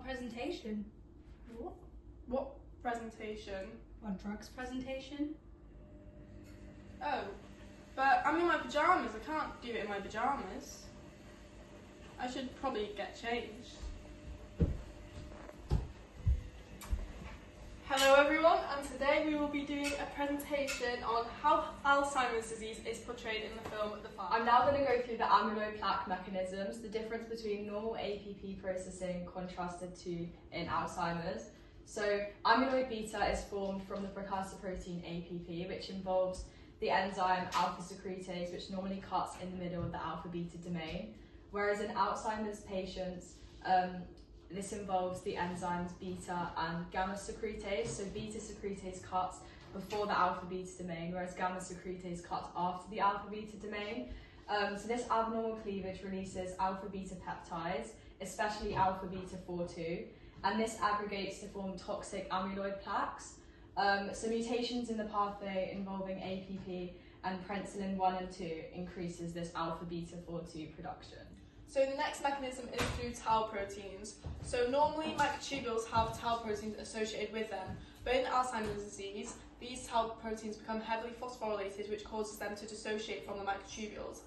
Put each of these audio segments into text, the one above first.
presentation. What presentation? Our drugs presentation. Oh, but I'm in my pyjamas. I can't do it in my pyjamas. I should probably get changed. Hello everyone, and today we will be doing a presentation on how Alzheimer's disease is portrayed in the film The Father. I'm now going to go through the amyloid plaque mechanisms, the difference between normal APP processing contrasted to in Alzheimer's. So amyloid beta is formed from the precursor protein APP, which involves the enzyme alpha secretase, which normally cuts in the middle of the alpha beta domain, whereas in Alzheimer's patients, this involves the enzymes beta and gamma secretase. So beta secretase cuts before the alpha beta domain, whereas gamma secretase cuts after the alpha beta domain. So this abnormal cleavage releases alpha beta peptides, especially alpha beta 4-2, and this aggregates to form toxic amyloid plaques. So mutations in the pathway involving APP and penicillin 1 and 2 increases this alpha beta 4-2 production. So the next mechanism is through tau proteins. So normally microtubules have tau proteins associated with them, but in Alzheimer's disease, these tau proteins become heavily phosphorylated, which causes them to dissociate from the microtubules.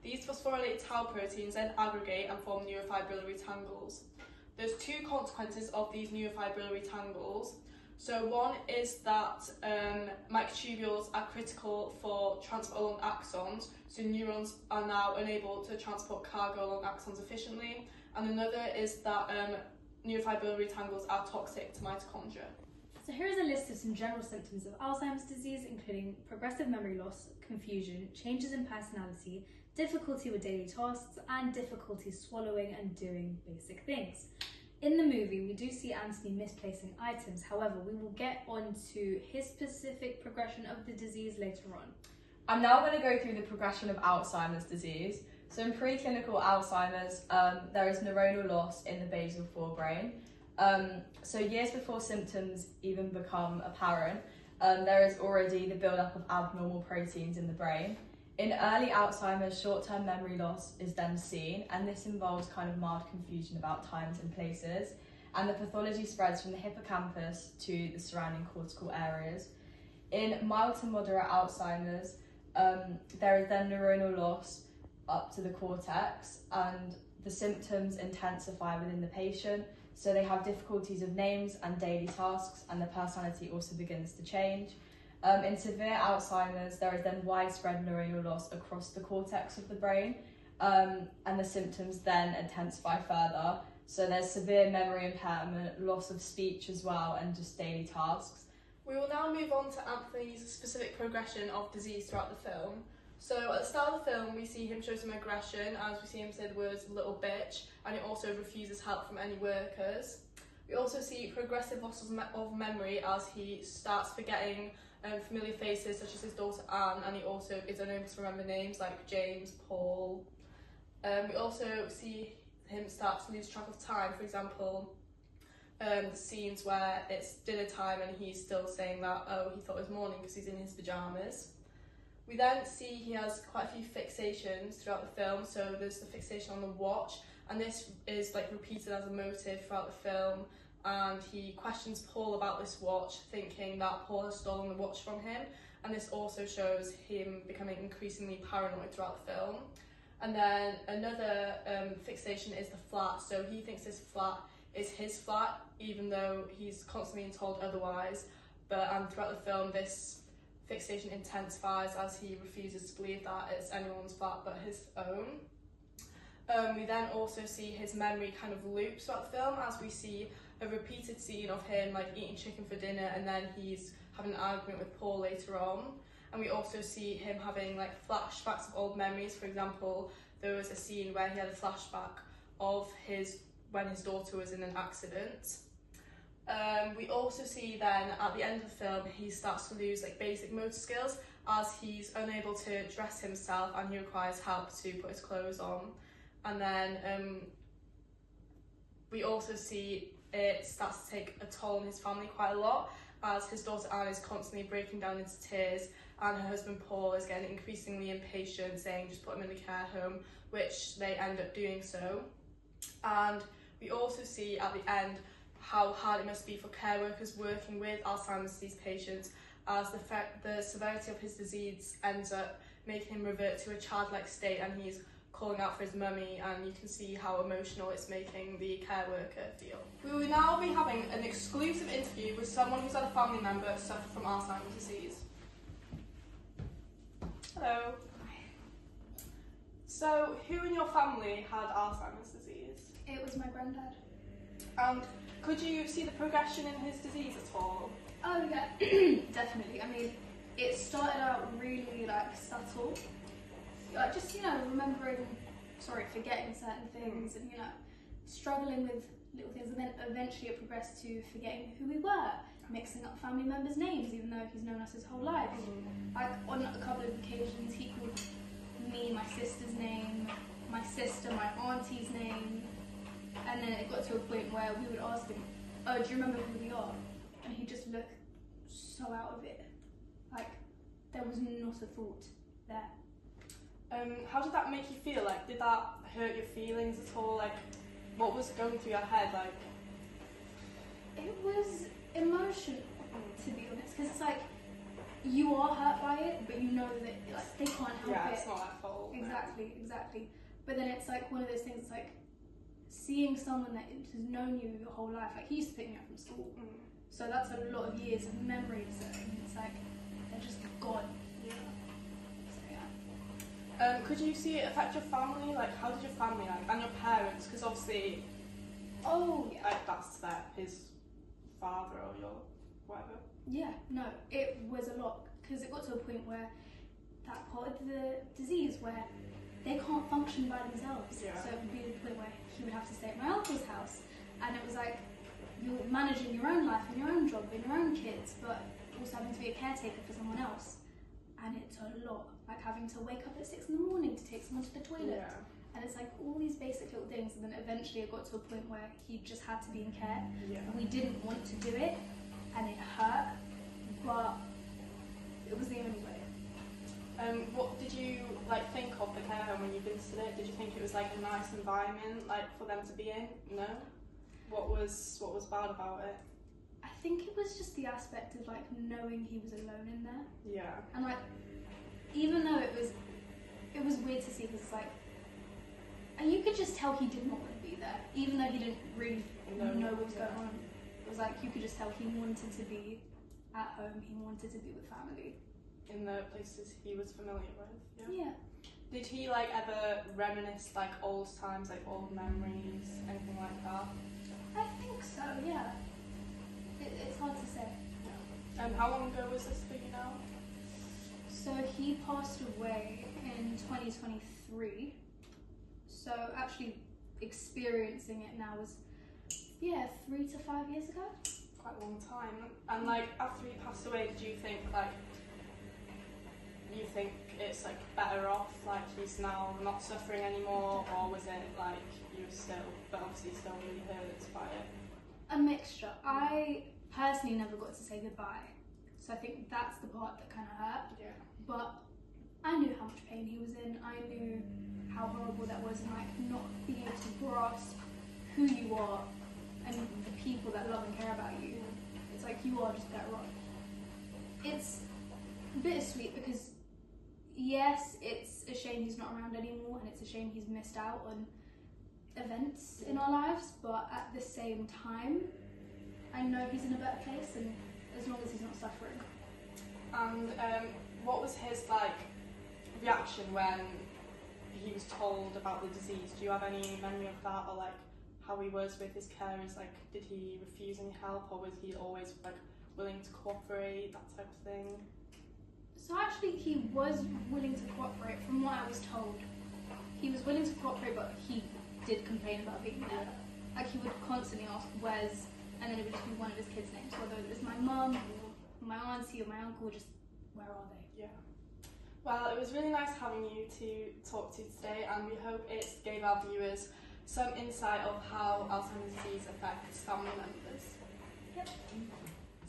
These phosphorylated tau proteins then aggregate and form neurofibrillary tangles. There's two consequences of these neurofibrillary tangles. So one is that microtubules are critical for transport along axons, so neurons are now unable to transport cargo along axons efficiently. And another is that neurofibrillary tangles are toxic to mitochondria. So here is a list of some general symptoms of Alzheimer's disease, including progressive memory loss, confusion, changes in personality, difficulty with daily tasks, and difficulty swallowing and doing basic things. In the movie, we do see Anthony misplacing items. However, we will get on to his specific progression of the disease later on. I'm now going to go through the progression of Alzheimer's disease. So in preclinical Alzheimer's, there is neuronal loss in the basal forebrain. So years before symptoms even become apparent, there is already the buildup of abnormal proteins in the brain. In early Alzheimer's, short-term memory loss is then seen, and this involves kind of mild confusion about times and places, and the pathology spreads from the hippocampus to the surrounding cortical areas. In mild to moderate Alzheimer's, there is then neuronal loss up to the cortex, and the symptoms intensify within the patient, so they have difficulties of names and daily tasks, and their personality also begins to change. In severe Alzheimer's, there is then widespread neuronal loss across the cortex of the brain, and the symptoms then intensify further. So there's severe memory impairment, loss of speech as well, and just daily tasks. We will now move on to Anthony's specific progression of disease throughout the film. So at the start of the film, we see him show some aggression, as we see him say the words little bitch, and he also refuses help from any workers. We also see progressive loss of memory as he starts forgetting familiar faces such as his daughter Anne, and he also is unable to remember names like James, Paul. We also see him start to lose track of time. For example, the scenes where it's dinner time and he's still saying that, oh, he thought it was morning because he's in his pyjamas. We then see he has quite a few fixations throughout the film. So there's the fixation on the watch, and this is like repeated as a motive throughout the film. And he questions Paul about this watch, thinking that Paul has stolen the watch from him, and this also shows him becoming increasingly paranoid throughout the film. And then another fixation is the flat, so he thinks this flat is his flat, even though he's constantly being told otherwise. But throughout the film, this fixation intensifies as he refuses to believe that it's anyone's flat but his own. We then also see his memory kind of loop throughout the film, as we see a repeated scene of him like eating chicken for dinner, and then he's having an argument with Paul later on. And we also see him having like flashbacks of old memories. For example, there was a scene where he had a flashback of when his daughter was in an accident. We also see then at the end of the film he starts to lose like basic motor skills, as he's unable to dress himself and he requires help to put his clothes on. And then we also see it starts to take a toll on his family quite a lot, as his daughter Anne is constantly breaking down into tears, and her husband Paul is getting increasingly impatient, saying just put him in the care home, which they end up doing so. And we also see at the end how hard it must be for care workers working with Alzheimer's disease patients, as the severity of his disease ends up making him revert to a childlike state, and he's calling out for his mummy, and you can see how emotional it's making the care worker feel. We will now be having an exclusive interview with someone who's had a family member suffer from Alzheimer's disease. Hello. So, who in your family had Alzheimer's disease? It was my granddad. And could you see the progression in his disease at all? Oh yeah, definitely. I mean, it started out really like subtle, like just forgetting certain things, and struggling with little things, and then eventually it progressed to forgetting who we were, mixing up family members' names, even though he's known us his whole life. Like on a couple of occasions, he called me my sister's name, my sister my auntie's name, and then it got to a point where we would ask him, "Oh, do you remember who we are?" And he'd just look so out of it, like there was not a thought there. How did that make you feel? Like, did that hurt your feelings at all? Like, what was going through your head? Like, it was emotional, to be honest, because it's like you are hurt by it, but you know that like they can't help it. It's not their fault. Exactly. But then it's like one of those things. It's like seeing someone that has known you your whole life. Like he used to pick me up from school, so that's a lot of years of memories, and it's like they're just gone. Could you see it affect your family? Like, how did your family and your parents? Because obviously, that's his father or your whatever. Yeah, no, it was a lot, because it got to a point where that part of the disease where they can't function by themselves. Yeah. So it would be the point where he would have to stay at my uncle's house, and it was like you're managing your own life and your own job and your own kids, but also having to be a caretaker for someone else, and it's a lot. Like having to wake up at 6 a.m. to take someone to the toilet. Yeah. And it's like all these basic little things, and then eventually it got to a point where he just had to be in care. Yeah. We didn't want to do it, and it hurt, but it was the only way. What did you think of the care home when you visited it? Did you think it was like a nice environment for them to be in? No? What was bad about it? I think it was just the aspect of knowing he was alone in there. Yeah. And even though it was weird to see, because and you could just tell he did not want to be there, even though he didn't really know what was going on. It was you could just tell he wanted to be at home, he wanted to be with family. In the places he was familiar with. Yeah. Did he ever reminisce old times, old memories, anything like that? I think so, yeah. It's hard to say. Yeah. And how long ago was this for you now? So he passed away in 2023. So actually experiencing it now was 3 to 5 years ago. Quite a long time. And after he passed away, did you think it's better off, he's now not suffering anymore, or was it you were still, but obviously still really hurt by it? A mixture. I personally never got to say goodbye, so I think that's the part that kind of hurt. Yeah. But I knew how much pain he was in. I knew how horrible that was, and not being able to grasp who you are and the people that love and care about you. It's you are just better off. It's bittersweet because yes, it's a shame he's not around anymore, and it's a shame he's missed out on events in our lives, but at the same time I know he's in a better place, and as long as he's not suffering. And what was his reaction when he was told about the disease? Do you have any memory of that, or how he was with his carers? Did he refuse any help, or was he always willing to cooperate, that type of thing? So actually he was willing to cooperate, from what I was told. He was willing to cooperate, but he did complain about being there. He would constantly ask where's, and then it would just be one of his kids' names, whether it was my mum or my auntie or my uncle, just where are they? Yeah. Well, it was really nice having you to talk to today, and we hope it gave our viewers some insight of how Alzheimer's disease affects family members. Yep.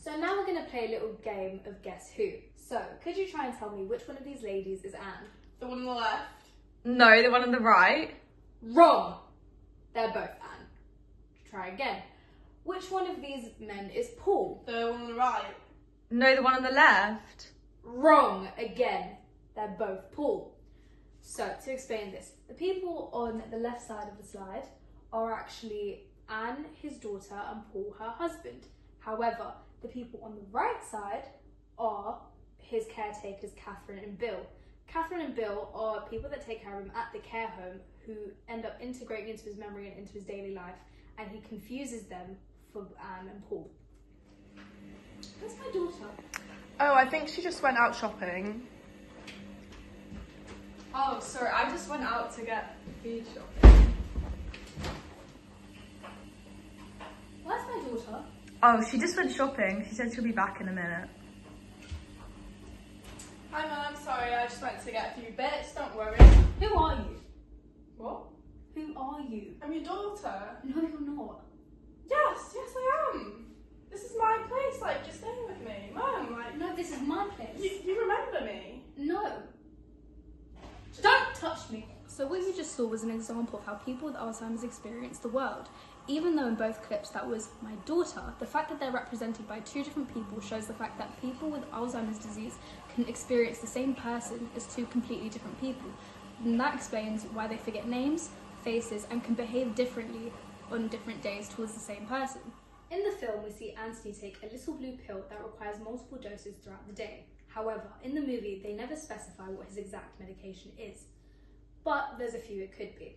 So now we're going to play a little game of Guess Who. So, could you try and tell me which one of these ladies is Anne? The one on the left? No, the one on the right. Wrong! They're both Anne. Try again. Which one of these men is Paul? The one on the right. No, the one on the left. Wrong again. They're both Paul. So, to explain this, the people on the left side of the slide are actually Anne, his daughter, and Paul, her husband. However, the people on the right side are his caretakers, Catherine and Bill. Catherine and Bill are people that take care of him at the care home who end up integrating into his memory and into his daily life, and he confuses them for Anne and Paul. Where's my daughter? Oh, I think she just went out shopping. Oh, sorry, I just went out to get food shopping. Where's my daughter? Oh, she just went shopping. She said she'll be back in a minute. Hi Mum, sorry, I just went to get a few bits, don't worry. Who are you? What? Who are you? I'm your daughter. No, you're not. Yes, I am. This is my place, like, you're staying with me. Mum, like, No, this is my place. you remember me? No. Don't touch me. So what you just saw was an example of how people with Alzheimer's experience the world. Even though in both clips that was my daughter, the fact that they're represented by two different people shows the fact that people with Alzheimer's disease can experience the same person as two completely different people. And that explains why they forget names, faces, and can behave differently on different days towards the same person. In the film, we see Anthony take a little blue pill that requires multiple doses throughout the day. However, in the movie, they never specify what his exact medication is. But there's a few it could be,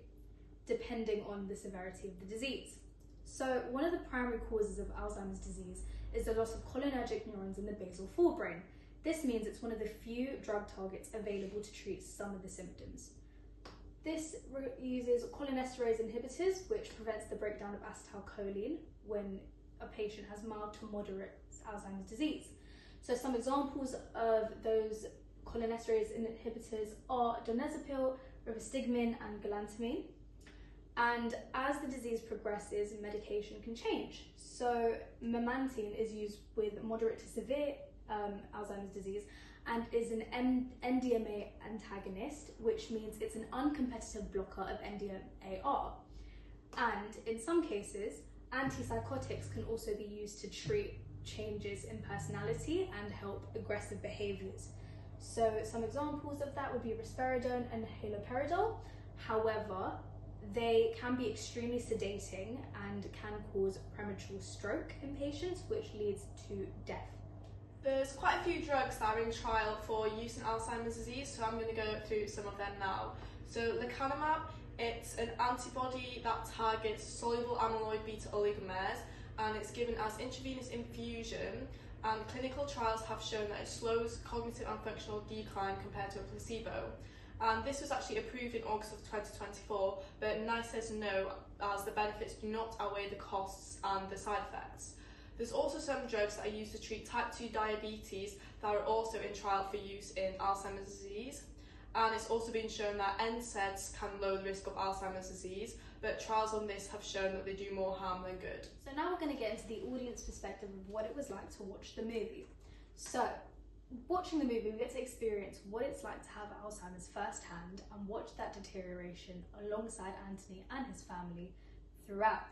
depending on the severity of the disease. So one of the primary causes of Alzheimer's disease is the loss of cholinergic neurons in the basal forebrain. This means it's one of the few drug targets available to treat some of the symptoms. This uses cholinesterase inhibitors, which prevents the breakdown of acetylcholine when a patient has mild to moderate Alzheimer's disease. So some examples of those cholinesterase inhibitors are donepezil, rivastigmine, and galantamine. And as the disease progresses, medication can change. So memantine is used with moderate to severe Alzheimer's disease and is an NMDA antagonist, which means it's an uncompetitive blocker of NMDAR. And in some cases, antipsychotics can also be used to treat changes in personality and help aggressive behaviours. So some examples of that would be risperidone and haloperidol. However, they can be extremely sedating and can cause premature stroke in patients, which leads to death. There's quite a few drugs that are in trial for use in Alzheimer's disease, so I'm going to go through some of them now. So lecanemab, it's an antibody that targets soluble amyloid beta oligomers, and it's given as intravenous infusion, and clinical trials have shown that it slows cognitive and functional decline compared to a placebo. And this was actually approved in August of 2024, but NICE says no, as the benefits do not outweigh the costs and the side effects. There's also some drugs that are used to treat type 2 diabetes that are also in trial for use in Alzheimer's disease. And it's also been shown that NSAIDs can lower the risk of Alzheimer's disease, but trials on this have shown that they do more harm than good. So now we're going to get into the audience perspective of what it was like to watch the movie. So, watching the movie, we get to experience what it's like to have Alzheimer's firsthand and watch that deterioration alongside Anthony and his family throughout.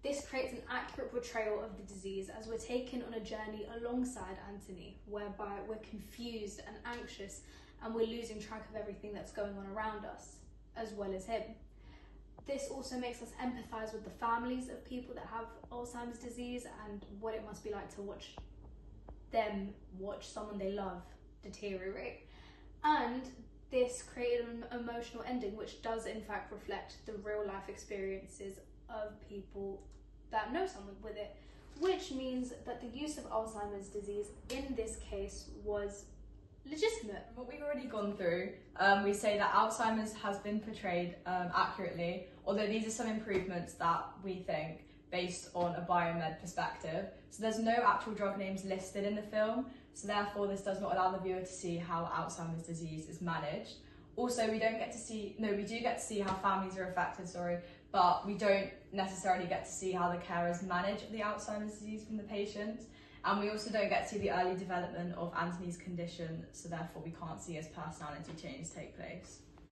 This creates an accurate portrayal of the disease as we're taken on a journey alongside Anthony, whereby we're confused and anxious and we're losing track of everything that's going on around us, as well as him. This also makes us empathise with the families of people that have Alzheimer's disease and what it must be like to watch them watch someone they love deteriorate. And this created an emotional ending which does in fact reflect the real life experiences of people that know someone with it, which means that the use of Alzheimer's disease in this case was legitimate. What we've already gone through, we say that Alzheimer's has been portrayed accurately, although these are some improvements that we think based on a biomed perspective. So there's no actual drug names listed in the film, so therefore this does not allow the viewer to see how Alzheimer's disease is managed. Also, we do get to see how families are affected, but we don't necessarily get to see how the carers manage the Alzheimer's disease from the patients. And we also don't get to see the early development of Anthony's condition, so therefore we can't see his personality change take place.